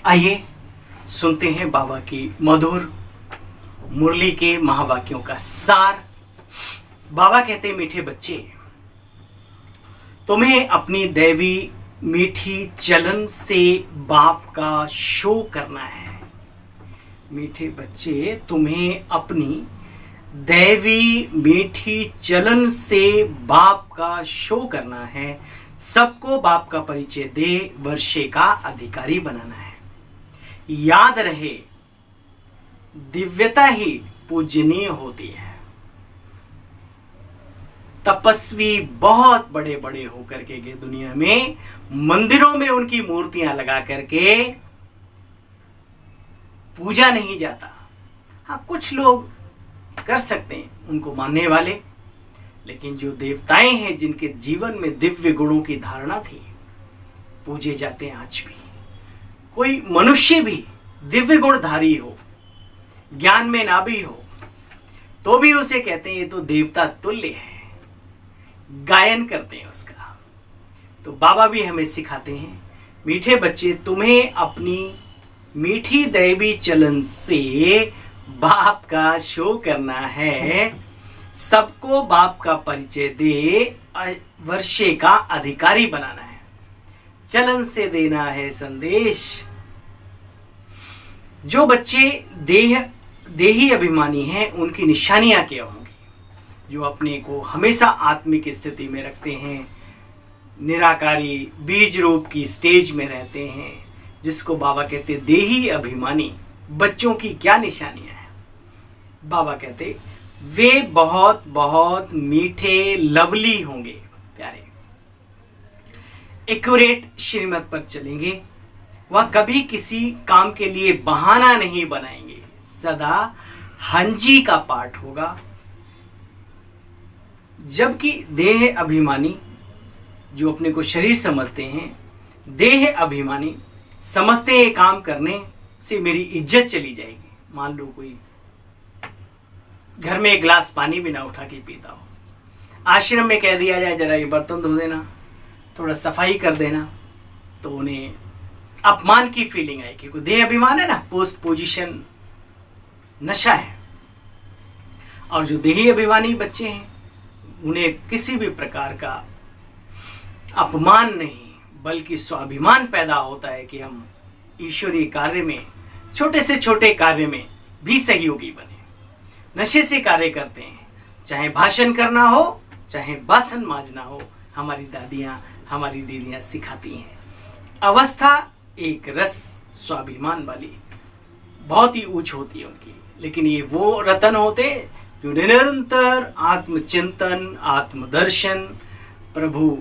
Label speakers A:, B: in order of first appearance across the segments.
A: आइए सुनते हैं बाबा की मधुर मुरली के महावाक्यों का सार। बाबा कहते, मीठे बच्चे, तुम्हें अपनी दैवी मीठी चलन से बाप का शो करना है। मीठे बच्चे, तुम्हें अपनी दैवी मीठी चलन से बाप का शो करना है। सबको बाप का परिचय दे, वर्षे का अधिकारी बनाना है। याद रहे, दिव्यता ही पूजनीय होती है। तपस्वी बहुत बड़े बड़े होकर के गए दुनिया में, मंदिरों में उनकी मूर्तियां लगा करके पूजा नहीं जाता। हाँ, कुछ लोग कर सकते हैं उनको मानने वाले, लेकिन जो देवताएं हैं जिनके जीवन में दिव्य गुणों की धारणा थी, पूजे जाते हैं आज भी। कोई मनुष्य भी दिव्य गुणधारी हो, ज्ञान में ना भी हो, तो भी उसे कहते हैं ये तो देवता तुल्य है, गायन करते हैं उसका। तो बाबा भी हमें सिखाते हैं, मीठे बच्चे, तुम्हें अपनी मीठी दैवी चलन से बाप का शो करना है। सबको बाप का परिचय दे, वर्षे का अधिकारी बनाना है। चलन से देना है संदेश। जो बच्चे देही अभिमानी हैं, उनकी निशानियां क्या होंगी? जो अपने को हमेशा आत्मिक स्थिति में रखते हैं, निराकारी बीज रूप की स्टेज में रहते हैं, जिसको बाबा कहते देही अभिमानी बच्चों की क्या निशानियां हैं? बाबा कहते वे बहुत बहुत मीठे लवली होंगे, प्यारे, एक्यूरेट श्रीमत पर चलेंगे। वह कभी किसी काम के लिए बहाना नहीं बनाएंगे, सदा हंजी का पाठ होगा। जबकि देह अभिमानी, जो अपने को शरीर समझते हैं, देह अभिमानी समझते हैं काम करने से मेरी इज्जत चली जाएगी। मान लो कोई घर में एक गिलास पानी भी ना उठा के पीता हो, आश्रम में कह दिया जाए जरा ये बर्तन धो देना, थोड़ा सफाई कर देना, तो उन्हें अपमान की फीलिंग आएगी। कोई देह अभिमान है ना, पोस्ट पोजीशन नशा है। और जो देही अभिमानी बच्चे हैं, उन्हें किसी भी प्रकार का अपमान नहीं, बल्कि स्वाभिमान पैदा होता है कि हम ईश्वरीय कार्य में, छोटे से छोटे कार्य में भी सहयोगी बने। नशे से कार्य करते हैं, चाहे भाषण करना हो, चाहे बासन मांजना हो। हमारी दादियां, हमारी दीदियां सिखाती हैं। अवस्था एक रस स्वाभिमान वाली बहुत ही ऊंच होती है उनकी, लेकिन ये वो रतन होते जो निरंतर आत्मचिंतन, आत्मदर्शन, प्रभु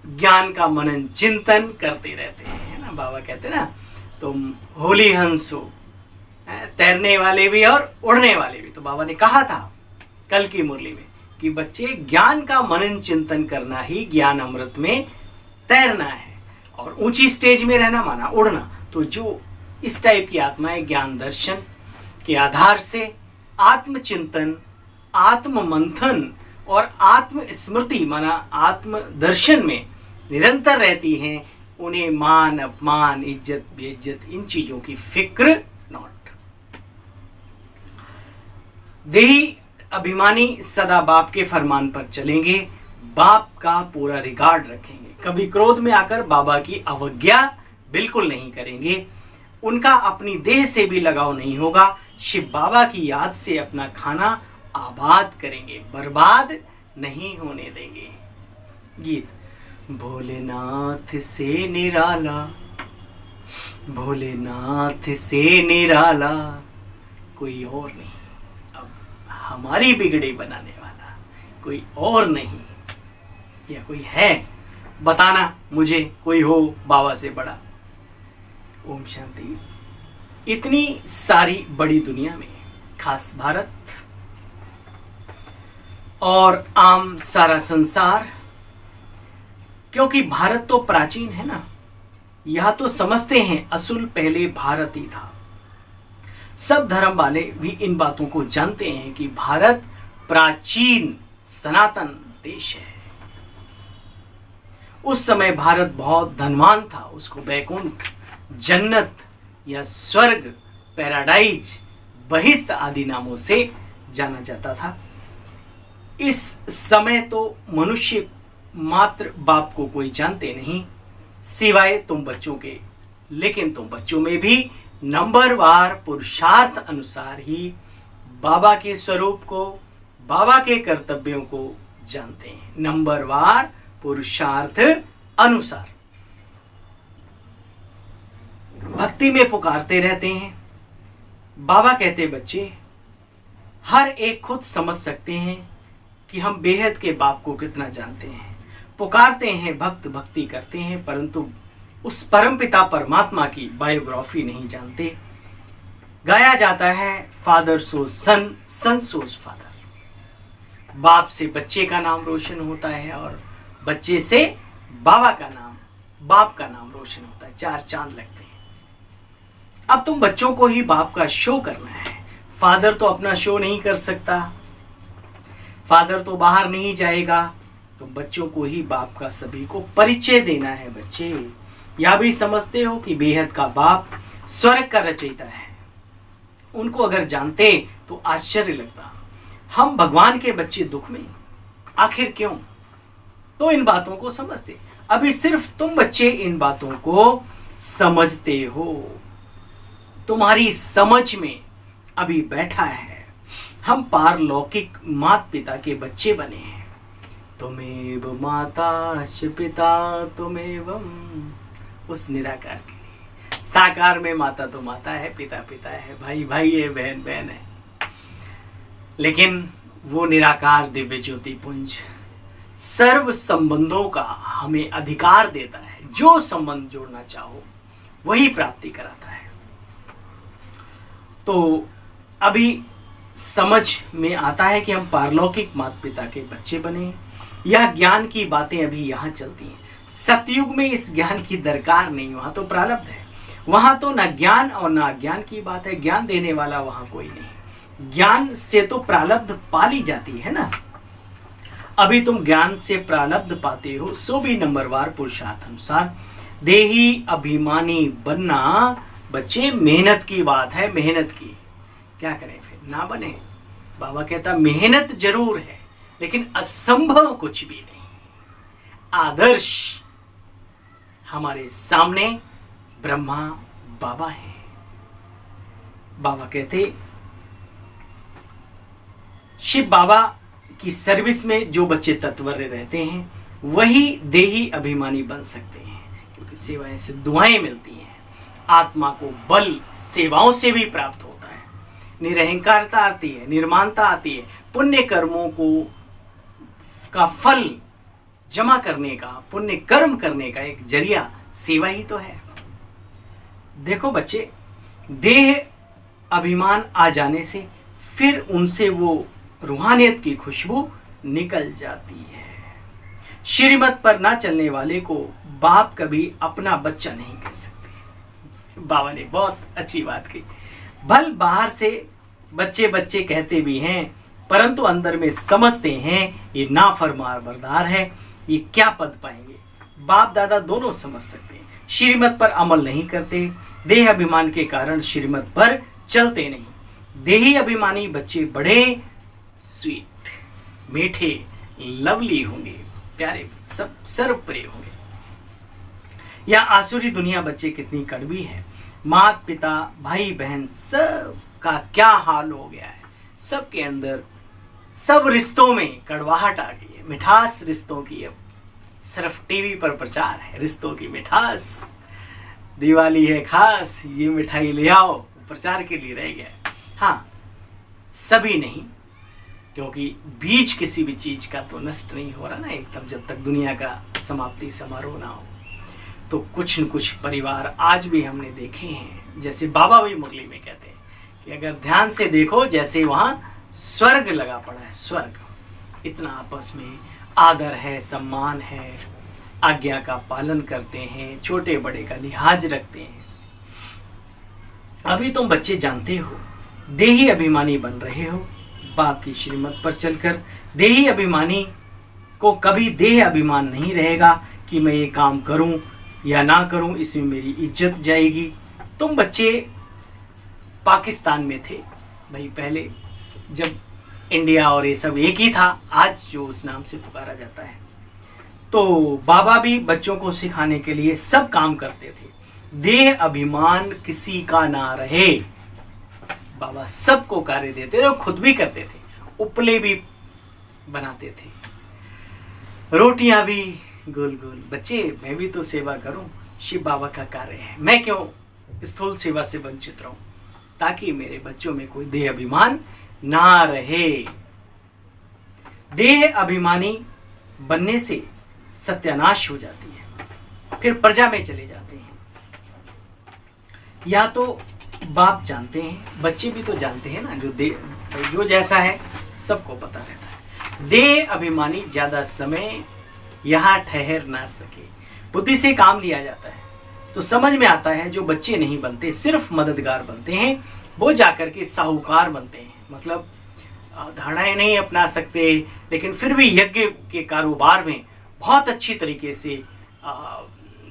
A: ज्ञान का मनन चिंतन करते रहते हैं, है ना। बाबा कहते हैं ना, तुम होली हंस हो, तैरने वाले भी और उड़ने वाले भी। तो बाबा ने कहा था कल की मुरली में कि बच्चे, ज्ञान का मनन चिंतन करना ही ज्ञान अमृत में तैरना है, और ऊंची स्टेज में रहना माना उड़ना। तो जो इस टाइप की आत्माएं ज्ञान दर्शन के आधार से आत्मचिंतन, आत्म मंथन और आत्म स्मृति माना आत्म दर्शन में निरंतर रहती हैं, उन्हें मान अपमान, इज्जत बेइज्जत, इन चीजों की फिक्र नॉट। देही अभिमानी सदा बाप के फरमान पर चलेंगे, बाप का पूरा रिगार्ड रखेंगे, कभी क्रोध में आकर बाबा की अवज्ञा बिल्कुल नहीं करेंगे। उनका अपनी देह से भी लगाव नहीं होगा। शिव बाबा की याद से अपना खाना आबाद करेंगे, बर्बाद नहीं होने देंगे। गीत, भोलेनाथ से निराला, भोलेनाथ से निराला कोई और नहीं। अब हमारी बिगड़ी बनाने वाला कोई और नहीं, या कोई है बताना मुझे, कोई हो बाबा से बड़ा। ओम शांति। इतनी सारी बड़ी दुनिया में, खास भारत और आम सारा संसार, क्योंकि भारत तो प्राचीन है ना, यह तो समझते हैं असुल पहले भारत ही था। सब धर्म वाले भी इन बातों को जानते हैं कि भारत प्राचीन सनातन देश है। उस समय भारत बहुत धनवान था, उसको वैकुंठ जन्नत या स्वर्ग, पैराडाइज, बहिश्त आदि नामों से जाना जाता था। इस समय तो मनुष्य मात्र बाप को कोई जानते नहीं सिवाय तुम बच्चों के, लेकिन तुम बच्चों में भी नंबरवार पुरुषार्थ अनुसार ही बाबा के स्वरूप को, बाबा के कर्तव्यों को जानते हैं। नंबरवार पुरुषार्थ अनुसार भक्ति में पुकारते रहते हैं। बाबा कहते बच्चे हर एक खुद समझ सकते हैं कि हम बेहद के बाप को कितना जानते हैं। पुकारते हैं, भक्त भक्ति करते हैं, परंतु उस परमपिता परमात्मा की बायोग्राफी नहीं जानते। गाया जाता है फादर सोज सन, सन सोज फादर। बाप से बच्चे का नाम रोशन होता है और बच्चे से बाबा का नाम, बाप का नाम रोशन होता है। चार चांद लगते हैं। अब तुम बच्चों को ही बाप का शो करना है। फादर तो अपना शो नहीं कर सकता, फादर तो बाहर नहीं जाएगा, तो बच्चों को ही बाप का सभी को परिचय देना है। बच्चे यह भी समझते हो कि बेहद का बाप स्वर्ग का रचयिता है। उनको अगर जानते तो आश्चर्य लगता, हम भगवान के बच्चे दुख में, आखिर क्यों? तो इन बातों को समझते। अभी सिर्फ तुम बच्चे इन बातों को समझते हो, तुम्हारी समझ में अभी बैठा है। हम पारलौकिक माता पिता के बच्चे बने हैं। तुमेव माताश्च पिता तुमेवम, उस निराकार के लिए। साकार में माता तो माता है, पिता पिता है, भाई भाई है, बहन बहन है, लेकिन वो निराकार दिव्य ज्योति पुंज सर्व संबंधों का हमें अधिकार देता है। जो संबंध जोड़ना चाहो वही प्राप्ति कराता है। तो अभी समझ में आता है कि हम पारलौकिक माता पिता के बच्चे बने। यह ज्ञान की बातें अभी यहाँ चलती हैं। सतयुग में इस ज्ञान की दरकार नहीं, वहां तो प्रारब्ध है। वहां तो न ज्ञान और न अज्ञान की बात है। ज्ञान देने वाला वहां कोई नहीं। ज्ञान से तो प्रारब्ध पाली जाती है ना। अभी तुम ज्ञान से प्रारब्ध पाते हो, सो भी नंबरवार पुरुषार्थ अनुसार। देही अभिमानी बनना बच्चे मेहनत की बात है, मेहनत की। क्या करें फिर, ना बने। बाबा कहता मेहनत जरूर है, लेकिन असंभव कुछ भी नहीं। आदर्श हमारे सामने ब्रह्मा बाबा है। बाबा कहते शिव बाबा की सर्विस में जो बच्चे तत्पर रहते हैं वही देही अभिमानी बन सकते हैं, क्योंकि सेवाएं से दुआएं मिलती हैं। आत्मा को बल सेवाओं से भी प्राप्त होता है। निरहंकारता आती है, निर्माणता आती है। पुण्य कर्मों को का फल जमा करने का, पुण्य कर्म करने का एक जरिया सेवा ही तो है। देखो बच्चे, देह अभिमान आ जाने से फिर उनसे वो रूहानियत की खुशबू निकल जाती है। श्रीमत पर ना चलने वाले को बाप कभी अपना बच्चा नहीं कह सकते। बाबा ने बहुत अच्छी बात की। भल बाहर से बच्चे बच्चे कहते भी हैं, परंतु अंदर में समझते हैं ये नाफरमान बरदार है, ये क्या पद पाएंगे। बाप दादा दोनों समझ सकते हैं। श्रीमत पर अमल नहीं करते, देह अभिमान के कारण श्रीमत पर चलते नहीं। देही अभिमानी बच्चे बड़े स्वीट, मीठे, लवली होंगे, प्यारे, सब सर्वप्रिय होंगे। या आसुरी दुनिया बच्चे कितनी कड़वी है। माता पिता भाई बहन सब का क्या हाल हो गया है। सबके अंदर, सब रिश्तों में कड़वाहट आ गई है। मिठास रिश्तों की अब सिर्फ टीवी पर प्रचार है। रिश्तों की मिठास, दिवाली है खास, ये मिठाई ले आओ, प्रचार के लिए रह गया है। हाँ, सभी नहीं, क्योंकि बीज किसी भी चीज का तो नष्ट नहीं हो रहा ना एकदम, जब तक दुनिया का समाप्ति समारोह ना हो। तो कुछ न कुछ परिवार आज भी हमने देखे हैं, जैसे बाबा भी मुरली में कहते हैं कि अगर ध्यान से देखो जैसे वहां स्वर्ग लगा पड़ा है। स्वर्ग, इतना आपस में आदर है, सम्मान है, आज्ञा का पालन करते हैं, छोटे बड़े का लिहाज रखते हैं। अभी तुम बच्चे जानते हो, देही अभिमानी बन रहे हो। बाप की श्रीमत पर चलकर देही अभिमानी को कभी देह अभिमान नहीं रहेगा कि मैं ये काम करूं या ना करूं, इसमें मेरी इज्जत जाएगी। तुम बच्चे पाकिस्तान में थे भाई, पहले जब इंडिया और ये सब एक ही था, आज जो उस नाम से पुकारा जाता है। तो बाबा भी बच्चों को सिखाने के लिए सब काम करते थे। देह अभिमान किसी का ना रहे, बाबा सबको कार्य देते थे और खुद भी करते थे। उपले भी बनाते थे, रोटियां भी गोल गोल। बच्चे मैं भी तो सेवा करूं, शिव बाबा का कार्य है, मैं क्यों स्थूल सेवा से वंचित रहूं, ताकि मेरे बच्चों में कोई देह अभिमान ना रहे। देह अभिमानी बनने से सत्यानाश हो जाती है, फिर प्रजा में चले जाते हैं। या तो बाप जानते हैं, बच्चे भी तो जानते हैं ना, जो जैसा है सबको पता रहता है। देह अभिमानी ज्यादा समय यहां ठहर ना सके, बुद्धि से काम लिया जाता है तो समझ में आता है जो बच्चे नहीं बनते, सिर्फ मददगार बनते हैं, वो जाकर के साहूकार बनते हैं। मतलब धारणाएं नहीं अपना सकते, लेकिन फिर भी यज्ञ के कारोबार में बहुत अच्छी तरीके से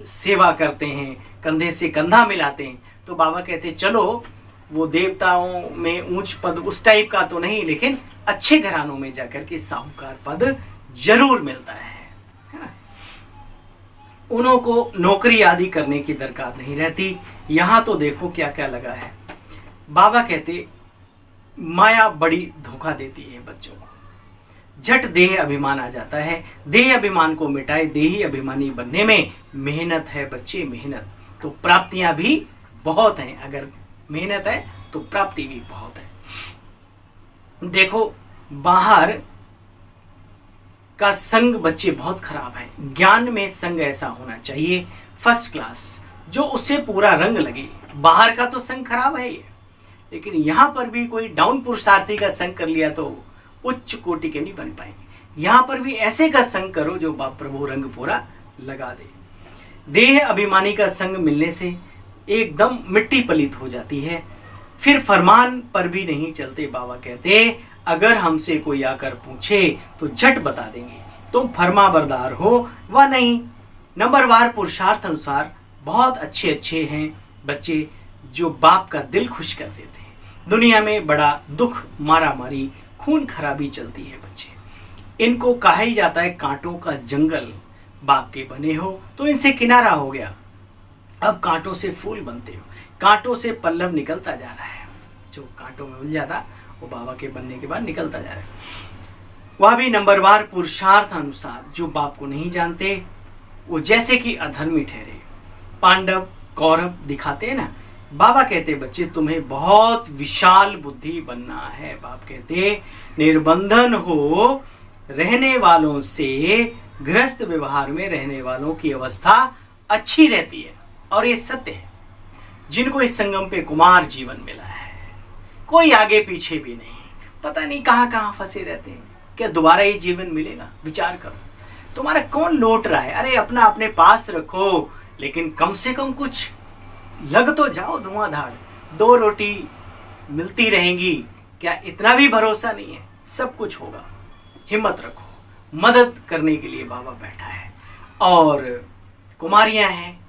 A: सेवा करते हैं, कंधे से कंधा मिलाते हैं। तो बाबा कहते चलो वो देवताओं में ऊंच पद उस टाइप का तो नहीं, लेकिन अच्छे घरानों में जाकर के साहूकार पद जरूर मिलता है ना। उन्हों को नौकरी आदि करने की दरकार नहीं रहती। यहां तो देखो क्या क्या लगा है। बाबा कहते माया बड़ी धोखा देती है बच्चों को, झट देह अभिमान आ जाता है। देह अभिमान को मिटाए, देही अभिमानी बनने में मेहनत है बच्चे, मेहनत। तो प्राप्तियां भी बहुत हैं, अगर मेहनत है तो प्राप्ति भी बहुत है। देखो बाहर का संग बच्चे बहुत खराब है, ज्ञान में संग ऐसा होना चाहिए फर्स्ट क्लास, जो उससे पूरा रंग लगे। बाहर का तो संग खराब है ये, लेकिन यहां पर भी कोई डाउन पुरुषार्थी का संग कर लिया तो उच्च कोटि के नहीं बन पाएंगे। यहां पर भी ऐसे का संग करो जो बाप प्रभु रंग पूरा लगा दे। देह अभिमानी का संग मिलने से एकदम मिट्टी पलित हो जाती है, फिर फरमान पर भी नहीं चलते। बाबा कहते अगर हमसे कोई आकर पूछे तो झट बता देंगे, तुम फरमा बरदार हो व नहीं। नंबरवार पुरुषार्थ अनुसार बहुत अच्छे अच्छे हैं बच्चे, जो बाप का दिल खुश कर देते हैं। दुनिया में बड़ा दुख, मारा मारी, खून खराबी चलती है बच्चे। इनको कहा ही जाता है कांटों का जंगल। बाप के बने हो तो इनसे किनारा हो गया, अब कांटों से फूल बनते हो, कांटों से पल्लव निकलता जा रहा है। जो कांटों में उलझा था वो बाबा के बनने के बाद निकलता जा रहा है। वह भी नंबरवार पुरुषार्थ अनुसार। जो बाप को नहीं जानते वो जैसे कि अधर्मी ठहरे। पांडव कौरव दिखाते हैं ना। बाबा कहते बच्चे तुम्हें बहुत विशाल बुद्धि बनना है। बाप कहते निर्बंधन हो रहने वालों से गृहस्थ व्यवहार में रहने वालों की अवस्था अच्छी रहती है, और ये सत्य है। जिनको इस संगम पे कुमार जीवन मिला है, कोई आगे पीछे भी नहीं, पता नहीं कहां कहां फंसे रहते हैं, क्या दोबारा ये जीवन मिलेगा? विचार करो, तुम्हारा कौन लौट रहा है? अरे अपना अपने पास रखो, लेकिन कम से कम कुछ लग तो जाओ धुआंधार। 2 रोटी मिलती रहेंगी क्या? इतना भी भरोसा नहीं है। सब कुछ होगा, हिम्मत रखो। मदद करने के लिए बाबा बैठा है। और कुमारियां हैं,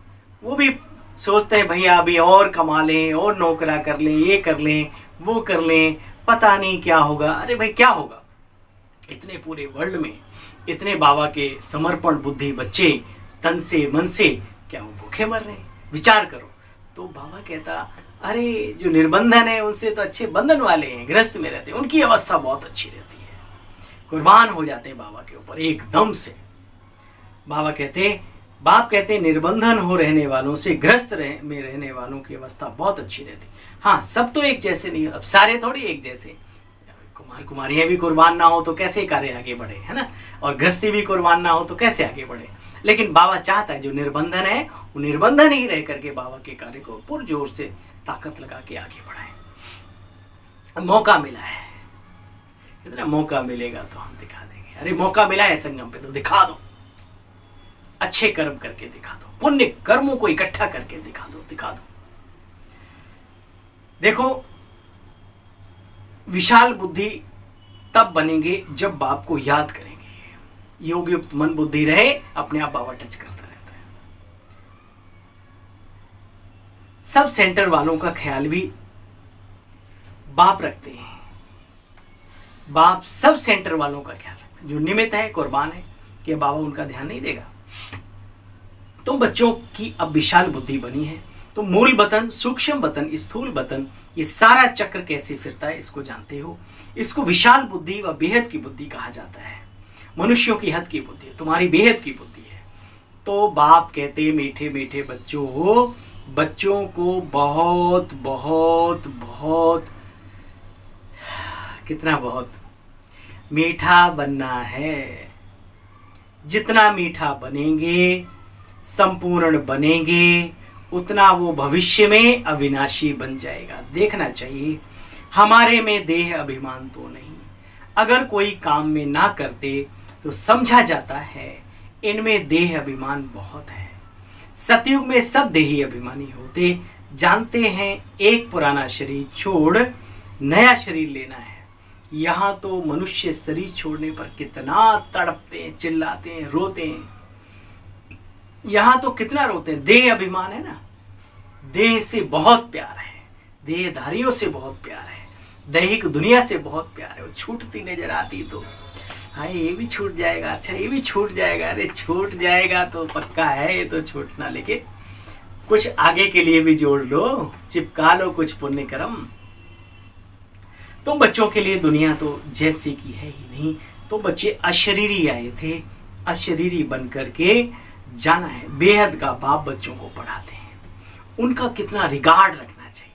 A: वो भी सोचते हैं भैया अभी और कमा लें, और नौकरा कर लें, ये कर लें, वो कर लें, पता नहीं क्या होगा। अरे भाई क्या होगा? इतने पूरे वर्ल्ड में इतने बाबा के समर्पण बुद्धि बच्चे तन से मन से, क्या वो भूखे मर रहे हैं? विचार करो। तो बाबा कहता अरे जो निर्बंधन है उनसे तो अच्छे बंधन वाले हैं, गृहस्थ में रहते हैं, उनकी अवस्था बहुत अच्छी रहती है, कुर्बान हो जाते हैं बाबा के ऊपर एकदम से। बाप कहते निर्बंधन हो रहने वालों से गृहस्थ में रहने वालों की अवस्था बहुत अच्छी रहती। हाँ, सब तो एक जैसे नहीं, अब सारे थोड़ी एक जैसे। कुमार कुमारियां भी कुर्बान ना हो तो कैसे कार्य आगे बढ़े, है ना? और गृहस्थी भी कुर्बान ना हो तो कैसे आगे बढ़े? लेकिन बाबा चाहता है जो निर्बंधन है वो निर्बंधन ही रह करके बाबा के कार्य को पुरजोर से ताकत लगा के आगे बढ़ाए। मौका मिला है, इतना मौका मिलेगा तो हम दिखा देंगे। अरे मौका मिला है संगम पे तो दिखा दो, अच्छे कर्म करके दिखा दो, पुण्य कर्मों को इकट्ठा करके दिखा दो। देखो विशाल बुद्धि तब बनेंगे जब बाप को याद करेंगे। योग युक्त मन बुद्धि रहे, अपने आप बाबा टच करता रहता है। सब सेंटर वालों का ख्याल भी बाप रखते हैं। बाप सब सेंटर वालों का ख्याल रखते हैं। जो निमित्त है, कुर्बान है कि बाबा उनका ध्यान नहीं देगा। तो बच्चों की अब विशाल बुद्धि बनी है, तो मूल बतन, सूक्ष्म बतन, स्थूल बतन, ये सारा चक्र कैसे फिरता है इसको जानते हो। इसको विशाल बुद्धि व बेहद की बुद्धि कहा जाता है। मनुष्यों की हद की बुद्धि है, तुम्हारी बेहद की बुद्धि है। तो बाप कहते मीठे मीठे बच्चों हो, बच्चों को बहुत बहुत बहुत, कितना बहुत मीठा बनना है। जितना मीठा बनेंगे, संपूर्ण बनेंगे, उतना वो भविष्य में अविनाशी बन जाएगा। देखना चाहिए हमारे में देह अभिमान तो नहीं। अगर कोई काम में ना करते तो समझा जाता है इनमें देह अभिमान बहुत है। सतयुग में सब देही अभिमानी होते, जानते हैं एक पुराना शरीर छोड़ नया शरीर लेना है। यहाँ तो मनुष्य शरीर छोड़ने पर कितना तड़पते हैं, चिल्लाते हैं, रोते हैं। यहाँ तो कितना रोते हैं, देह अभिमान है ना। देह से बहुत प्यार है, देहधारियों से बहुत प्यार है, दैहिक दुनिया से बहुत प्यार है। वो छूटती नजर आती तो हाँ ये भी छूट जाएगा, अच्छा ये भी छूट जाएगा, अरे छूट जाएगा तो पक्का है ये तो छूटना, लेकिन कुछ आगे के लिए भी जोड़ लो, चिपका लो कुछ पुण्य कर्म। तो बच्चों के लिए दुनिया तो जैसे की है ही नहीं। तो बच्चे अशरीरी आए थे, अशरीरी बन करके जाना है। बेहद का बाप बच्चों को पढ़ाते हैं। उनका कितना रिगार्ड रखना चाहिए,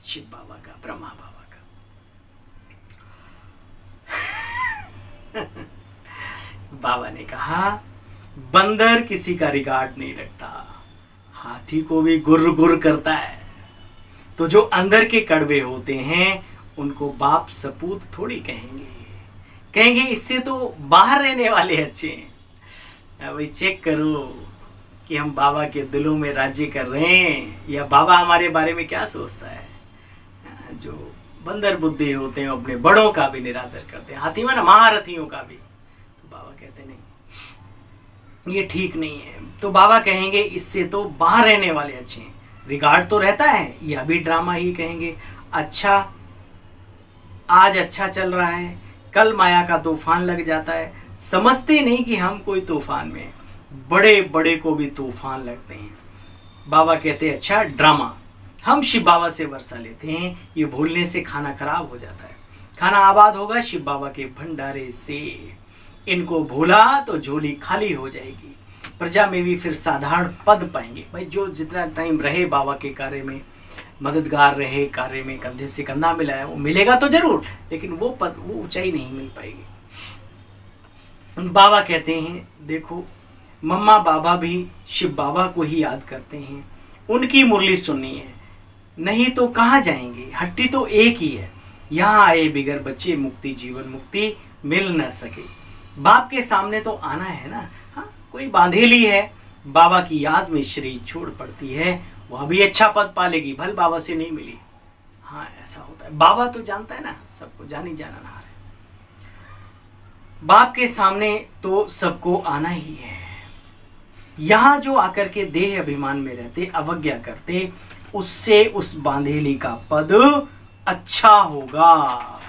A: शिव बाबा का, ब्रह्मा बाबा का। बाबा ने कहा बंदर किसी का रिगार्ड नहीं रखता, हाथी को भी गुर्र गुर्र करता है। तो जो अंदर के कड़वे होते हैं उनको बाप सपूत थोड़ी कहेंगे, कहेंगे इससे तो बाहर रहने वाले अच्छे हैं। भाई चेक करो कि हम बाबा के दिलों में राज्य कर रहे हैं या बाबा हमारे बारे में क्या सोचता है। जो बंदर बुद्धि होते हैं अपने बड़ों का भी निरादर करते हैं, हाथी माना महारथियों का भी। तो बाबा कहते नहीं, ये ठीक नहीं है। तो बाबा कहेंगे इससे तो बाहर रहने वाले अच्छे हैं। रिगार्ड तो रहता है, यह भी ड्रामा ही कहेंगे। अच्छा आज अच्छा चल रहा है, कल माया का तूफान लग जाता है। समझते नहीं कि हम कोई तूफान में, बड़े बड़े को भी तूफान लगते हैं। बाबा कहते हैं अच्छा ड्रामा। हम शिव बाबा से वर्षा लेते हैं, ये भूलने से खाना खराब हो जाता है। खाना आबाद होगा शिव बाबा के भंडारे से। इनको भूला तो झोली खाली हो जाएगी। प्रजा में भी फिर साधारण पद पाएंगे। भाई जो जितना टाइम रहे बाबा के कार्य में, मददगार रहे, कार्य में कंधे से कंधा मिलाया, वो मिलेगा तो जरूर, लेकिन वो पद, वो ऊंचाई नहीं मिल पाएगी। बाबा कहते हैं देखो मम्मा बाबा भी शिव बाबा को ही याद करते हैं, उनकी मुरली सुननी है, नहीं तो कहाँ जाएंगे। हट्टी तो एक ही है, यहाँ आए बिगर बच्चे मुक्ति जीवन मुक्ति मिल न सके। बाप के सामने तो आना है ना। हाँ कोई बांधेली है, बाबा की याद में शरीर छोड़ पड़ती है, वह भी अच्छा पद पालेगी, भल बाबा से नहीं मिली। हाँ ऐसा होता है, बाबा तो जानता है ना, सबको जानी जाना ना है। बाप के सामने तो सबको आना ही है। यहाँ जो आकर के देह अभिमान में रहते, अवज्ञा करते, उससे उस बांधेली का पद अच्छा होगा।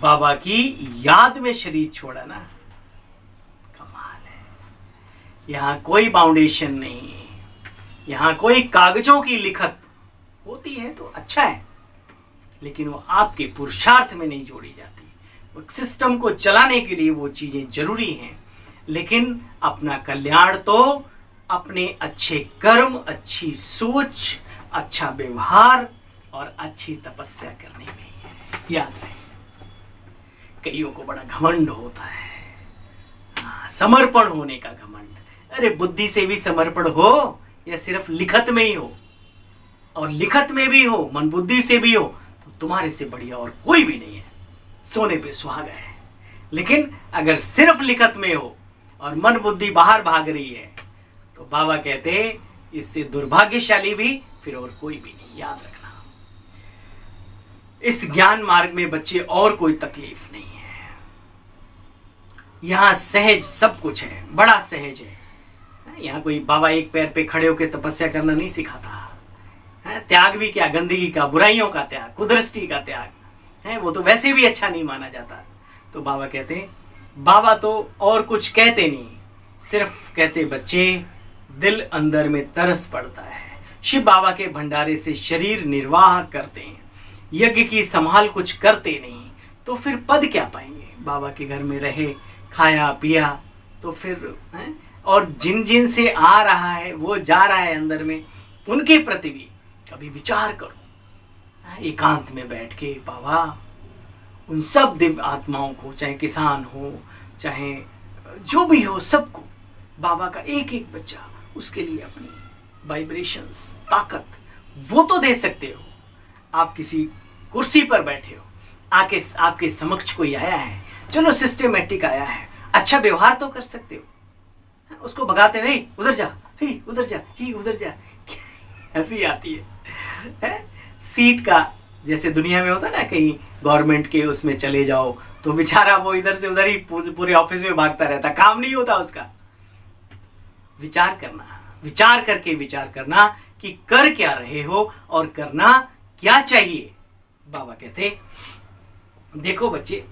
A: बाबा की याद में शरीर छोड़ा ना, कमाल है। यहाँ कोई फाउंडेशन नहीं, यहाँ कोई कागजों की लिखत होती है तो अच्छा है, लेकिन वो आपके पुरुषार्थ में नहीं जोड़ी जाती। वो सिस्टम को चलाने के लिए वो चीजें जरूरी हैं, लेकिन अपना कल्याण तो अपने अच्छे कर्म, अच्छी सोच, अच्छा व्यवहार और अच्छी तपस्या करने में ही है। याद रहे, कईयों को बड़ा घमंड होता है, समर्पण होने का घमंड। अरे बुद्धि से भी समर्पण हो या सिर्फ लिखत में ही हो, और लिखत में भी हो, मन बुद्धि से भी हो, तो तुम्हारे से बढ़िया और कोई भी नहीं है, सोने पे सुहागा है। लेकिन अगर सिर्फ लिखत में हो और मन बुद्धि बाहर भाग रही है, तो बाबा कहते हैं इससे दुर्भाग्यशाली भी फिर और कोई भी नहीं। याद रखना, इस ज्ञान मार्ग में बच्चे और कोई तकलीफ नहीं है। यहां सहज सब कुछ है, बड़ा सहज है। यहाँ कोई बाबा एक पैर पे खड़े होकर तपस्या करना नहीं सिखाता। है। त्याग भी क्या, गंदगी का, बुराइयों का त्याग, कुदृष्टि का त्याग है, वो तो वैसे भी अच्छा नहीं माना जाता। तो बाबा कहते हैं, बाबा तो और कुछ कहते नहीं, सिर्फ कहते बच्चे दिल अंदर में तरस पड़ता है, शिव बाबा के भंडारे से शरीर निर्वाह करते हैं, यज्ञ की संभाल कुछ करते नहीं, तो फिर पद क्या पाएंगे। बाबा के घर में रहे, खाया पिया, तो फिर है? और जिन जिन से आ रहा है, वो जा रहा है अंदर में, उनके प्रति भी कभी विचार करो एकांत में बैठ के। बाबा उन सब दिव्य आत्माओं को, चाहे किसान हो, चाहे जो भी हो, सबको बाबा का एक एक बच्चा, उसके लिए अपनी वाइब्रेशंस, ताकत वो तो दे सकते हो। आप किसी कुर्सी पर बैठे हो, आके आपके समक्ष कोई आया है, चलो सिस्टमेटिक आया है, अच्छा व्यवहार तो कर सकते हो। उसको भगाते हुए उधर जा, ही उधर जा, ही उधर जा, हंसी आती है। सीट का जैसे दुनिया में होता ना, कहीं गवर्नमेंट के उसमें चले जाओ तो बेचारा वो इधर से उधर ही पूरे ऑफिस में भागता रहता, काम नहीं होता उसका। विचार करना, विचार करके विचार करना कि कर क्या रहे हो और करना क्या चाहिए। बाबा कहते, देखो बच्चे,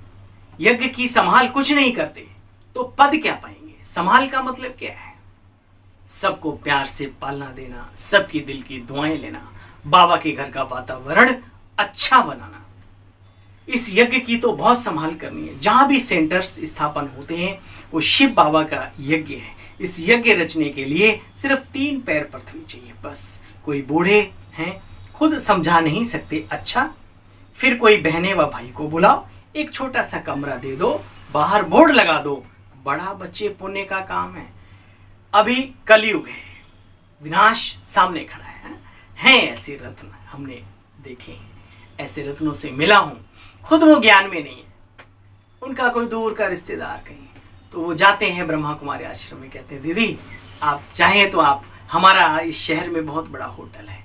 A: यज्ञ की संभाल कुछ नहीं करते तो पद क्या पाएंगे। संभाल का मतलब क्या है, सबको प्यार से पालना देना, सबकी दिल की दुआएं लेना, बाबा के घर का वातावरण अच्छा बनाना। इस यज्ञ की तो बहुत संभाल करनी है। जहां भी सेंटर्स स्थापन होते हैं वो शिव बाबा का यज्ञ है। इस यज्ञ रचने के लिए सिर्फ 3 पैर पृथ्वी चाहिए बस। कोई बूढ़े हैं, खुद समझा नहीं सकते, अच्छा फिर कोई बहने व भाई को बुलाओ, एक छोटा सा कमरा दे दो, बाहर बोर्ड लगा दो, बड़ा बच्चे पुण्य का काम है। अभी कलयुग है, विनाश सामने खड़ा है ऐसे रत्न हमने देखे हैं, ऐसे रत्नों से मिला हूं, खुद वो ज्ञान में नहीं है, उनका कोई दूर का रिश्तेदार कहीं, तो वो जाते हैं ब्रह्मा कुमारी आश्रम में, कहते हैं दीदी आप चाहें तो आप, हमारा इस शहर में बहुत बड़ा होटल है,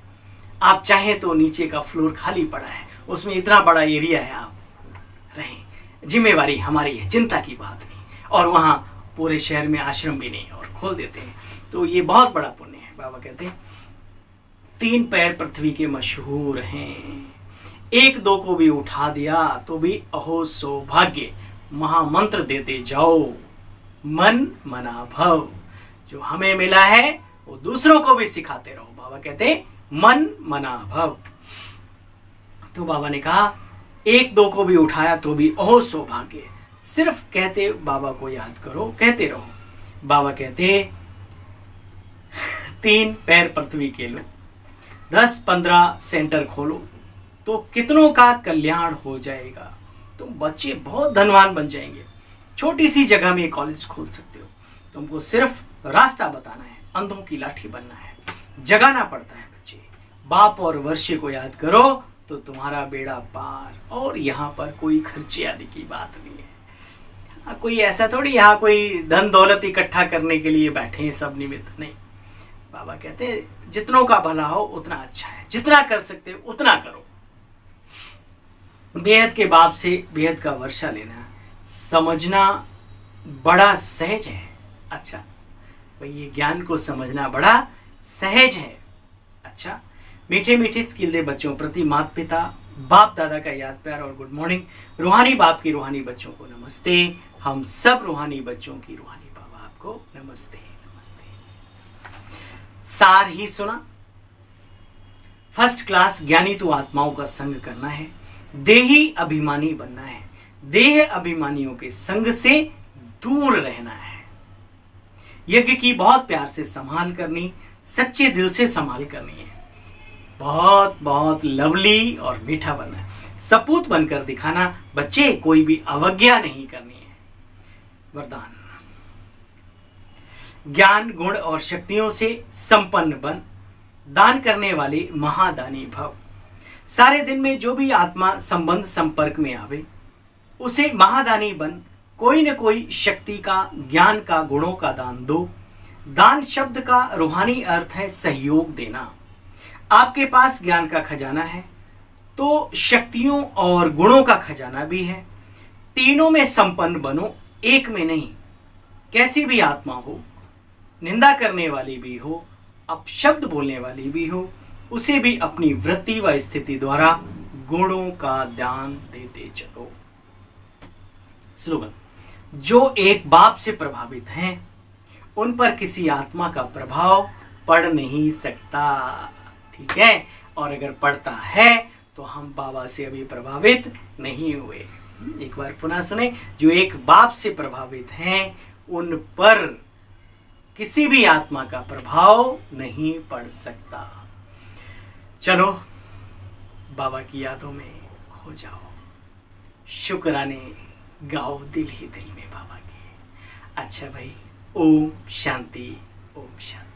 A: आप चाहें तो नीचे का फ्लोर खाली पड़ा है, उसमें इतना बड़ा एरिया है, आप रहें, जिम्मेवारी हमारी है, चिंता की बात नहीं। और वहाँ पूरे शहर में आश्रम भी नहीं और खोल देते हैं, तो ये बहुत बड़ा पुण्य है। बाबा कहते हैं 3 पैर पृथ्वी के मशहूर हैं, 1-2 को भी उठा दिया तो भी अहो सौभाग्य, महामंत्र देते जाओ, मन मना भव। जो हमें मिला है वो दूसरों को भी सिखाते रहो। बाबा कहते मन मना भव। तो बाबा ने कहा 1-2 को भी उठाया तो भी अहो सौभाग्य, सिर्फ कहते बाबा को याद करो, कहते रहो। बाबा कहते 3 पैर पृथ्वी के लो, 10-15 सेंटर खोलो तो कितनों का कल्याण हो जाएगा, तुम बच्चे बहुत धनवान बन जाएंगे। छोटी सी जगह में कॉलेज खोल सकते हो, तुमको सिर्फ रास्ता बताना है, अंधों की लाठी बनना है, जगाना पड़ता है बच्चे। बाप और वर्षे को याद करो तो तुम्हारा बेड़ा पार। और यहाँ पर कोई खर्चे आदि की बात नहीं है, कोई ऐसा थोड़ी यहाँ कोई धन दौलत इकट्ठा करने के लिए बैठे हैं सब निमित्त, नहीं। बाबा कहते हैं जितनों का भला हो उतना अच्छा है, जितना कर सकते हो उतना करो। बेहद के बाप से बेहद का वर्षा लेना, समझना बड़ा सहज है। अच्छा भाई, ये ज्ञान को समझना बड़ा सहज है। अच्छा, मीठे मीठे स्किल बच्चों प्रति माता पिता बाप दादा का याद प्यार और गुड मॉर्निंग। रूहानी बाप की रूहानी बच्चों को नमस्ते। हम सब रूहानी बच्चों की रूहानी बाबा आपको नमस्ते नमस्ते। सार ही सुना, फर्स्ट क्लास ज्ञानी तो आत्माओं का संग करना है, देही अभिमानी बनना है, देह अभिमानियों के संग से दूर रहना है। यज्ञ की बहुत प्यार से संभाल करनी, सच्चे दिल से संभाल करनी है, बहुत बहुत लवली और मीठा बनना है, सपूत बनकर दिखाना। बच्चे कोई भी अवज्ञा नहीं करनी है। वरदान, ज्ञान गुण और शक्तियों से संपन्न बन, दान करने वाले महादानी भव। सारे दिन में जो भी आत्मा संबंध संपर्क में आवे उसे महादानी बन, कोई न कोई शक्ति का, ज्ञान का, गुणों का दान दो। दान शब्द का रूहानी अर्थ है सहयोग देना। आपके पास ज्ञान का खजाना है तो शक्तियों और गुणों का खजाना भी है। तीनों में संपन्न बनो, एक में नहीं। कैसी भी आत्मा हो, निंदा करने वाली भी हो, अपशब्द बोलने वाली भी हो, उसे भी अपनी वृत्ति व स्थिति द्वारा गुणों का दान देते चलो। स्लोगन। जो एक बाप से प्रभावित हैं उन पर किसी आत्मा का प्रभाव पड़ नहीं सकता। ठीक है, और अगर पड़ता है तो हम बाबा से अभी प्रभावित नहीं हुए। एक बार पुनः सुने। जो एक बाप से प्रभावित हैं उन पर किसी भी आत्मा का प्रभाव नहीं पड़ सकता। चलो बाबा की यादों में खो जाओ, शुक्राने गाओ दिल ही दिल में बाबा के। अच्छा भाई, ओम शांति, ओम शांति।